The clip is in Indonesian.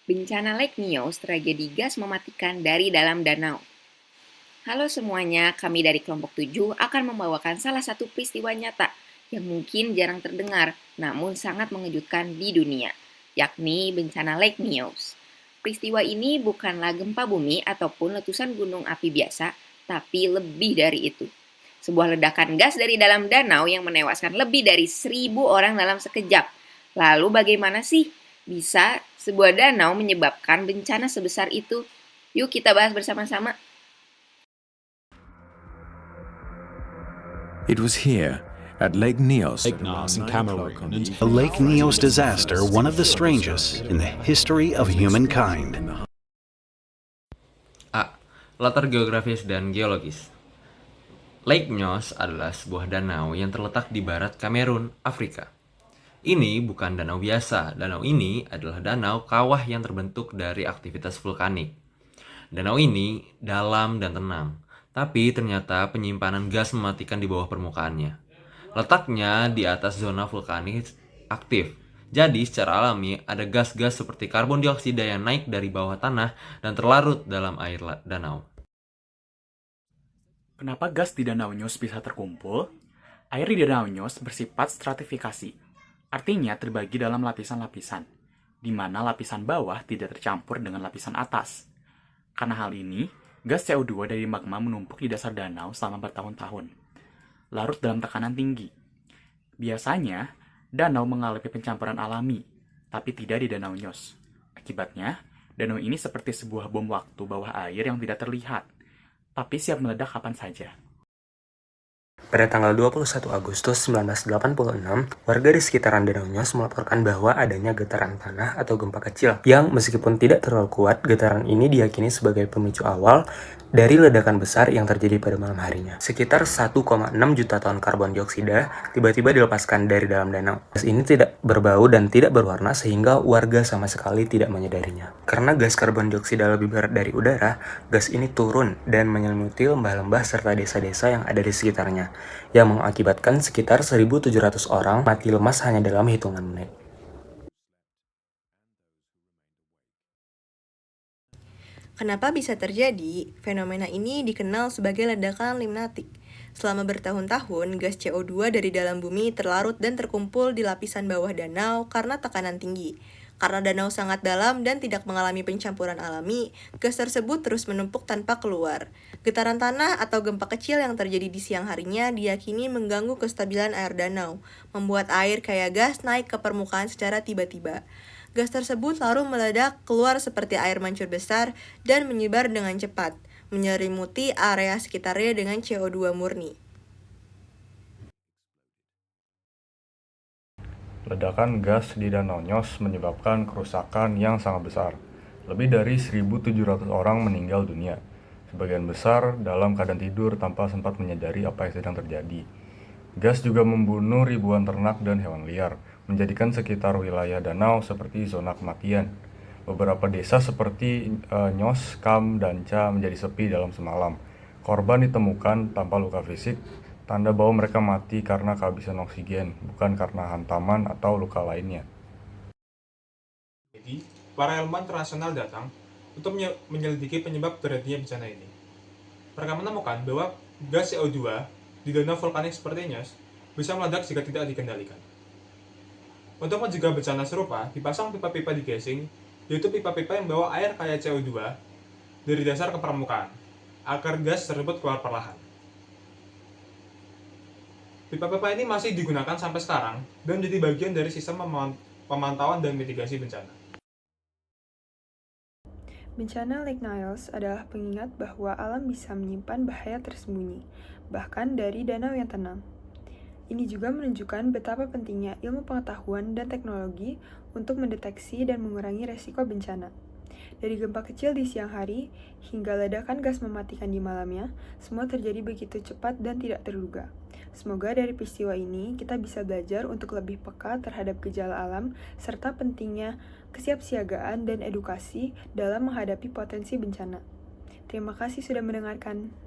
Bencana Lake Nyos, tragedi gas mematikan dari dalam danau. Halo semuanya, kami dari kelompok 7 akan membawakan salah satu peristiwa nyata yang mungkin jarang terdengar, namun sangat mengejutkan di dunia, yakni bencana Lake Nyos. Peristiwa ini bukanlah gempa bumi ataupun letusan gunung api biasa, tapi lebih dari itu. Sebuah ledakan gas dari dalam danau yang menewaskan lebih dari 1.000 orang dalam sekejap. Lalu bagaimana sih bisa sebuah danau menyebabkan bencana sebesar itu? Yuk kita bahas bersama-sama. It was here, at Lake Nyos, Lake Nyos in Cameroon. The Lake Nyos disaster, one of the strangest in the history of humankind. A. Latar geografis dan geologis. Lake Nyos adalah sebuah danau yang terletak di barat Kamerun, Afrika. Ini bukan danau biasa. Danau ini adalah danau kawah yang terbentuk dari aktivitas vulkanik. Danau ini dalam dan tenang, tapi ternyata penyimpanan gas mematikan di bawah permukaannya. Letaknya di atas zona vulkanik aktif. Jadi secara alami ada gas-gas seperti karbon dioksida yang naik dari bawah tanah dan terlarut dalam air danau. Kenapa gas di Danau Nyos bisa terkumpul? Air di Danau Nyos bersifat stratifikasi, artinya terbagi dalam lapisan-lapisan, di mana lapisan bawah tidak tercampur dengan lapisan atas. Karena hal ini, gas CO2 dari magma menumpuk di dasar danau selama bertahun-tahun, larut dalam tekanan tinggi. Biasanya, danau mengalami pencampuran alami, tapi tidak di Danau Nyos. Akibatnya, danau ini seperti sebuah bom waktu bawah air yang tidak terlihat, tapi siap meledak kapan saja. Pada tanggal 21 Agustus 1986, warga di sekitaran Danau Nyos melaporkan bahwa adanya getaran tanah atau gempa kecil, yang meskipun tidak terlalu kuat, getaran ini diyakini sebagai pemicu awal dari ledakan besar yang terjadi pada malam harinya. Sekitar 1,6 juta ton karbon dioksida tiba-tiba dilepaskan dari dalam danau. Gas ini tidak berbau dan tidak berwarna sehingga warga sama sekali tidak menyadarinya. Karena gas karbon dioksida lebih berat dari udara, gas ini turun dan menyelimuti lembah-lembah serta desa-desa yang ada di sekitarnya, yang mengakibatkan sekitar 1.700 orang mati lemas hanya dalam hitungan menit. Kenapa bisa terjadi? Fenomena ini dikenal sebagai ledakan limnatik. Selama bertahun-tahun, gas CO2 dari dalam bumi terlarut dan terkumpul di lapisan bawah danau karena tekanan tinggi. Karena danau sangat dalam dan tidak mengalami pencampuran alami, gas tersebut terus menumpuk tanpa keluar. Getaran tanah atau gempa kecil yang terjadi di siang harinya diyakini mengganggu kestabilan air danau, membuat air kaya gas naik ke permukaan secara tiba-tiba. Gas tersebut lalu meledak keluar seperti air mancur besar dan menyebar dengan cepat, menyelimuti area sekitarnya dengan CO2 murni. Ledakan gas di Danau Nyos menyebabkan kerusakan yang sangat besar. Lebih dari 1.700 orang meninggal dunia. Sebagian besar dalam keadaan tidur tanpa sempat menyadari apa yang sedang terjadi. Gas juga membunuh ribuan ternak dan hewan liar, menjadikan sekitar wilayah danau seperti zona kematian. Beberapa desa seperti Nyos, Kam, dan Ca menjadi sepi dalam semalam. Korban ditemukan tanpa luka fisik, tanda bahwa mereka mati karena kehabisan oksigen, bukan karena hantaman atau luka lainnya. Jadi, para ilmuwan internasional datang untuk menyelidiki penyebab terjadinya bencana ini. Mereka menemukan bahwa gas CO2 di danau vulkanik seperti Nyos bisa meledak jika tidak dikendalikan. Untuk mencegah bencana serupa, dipasang pipa-pipa di gasing, yaitu pipa-pipa yang membawa air kaya CO2 dari dasar ke permukaan, agar gas tersebut keluar perlahan. Pipa-pipa ini masih digunakan sampai sekarang dan menjadi bagian dari sistem pemantauan dan mitigasi bencana. Bencana Lake Nyos adalah pengingat bahwa alam bisa menyimpan bahaya tersembunyi, bahkan dari danau yang tenang. Ini juga menunjukkan betapa pentingnya ilmu pengetahuan dan teknologi untuk mendeteksi dan mengurangi resiko bencana. Dari gempa kecil di siang hari hingga ledakan gas mematikan di malamnya, semua terjadi begitu cepat dan tidak terduga. Semoga dari peristiwa ini kita bisa belajar untuk lebih peka terhadap gejala alam serta pentingnya kesiapsiagaan dan edukasi dalam menghadapi potensi bencana. Terima kasih sudah mendengarkan.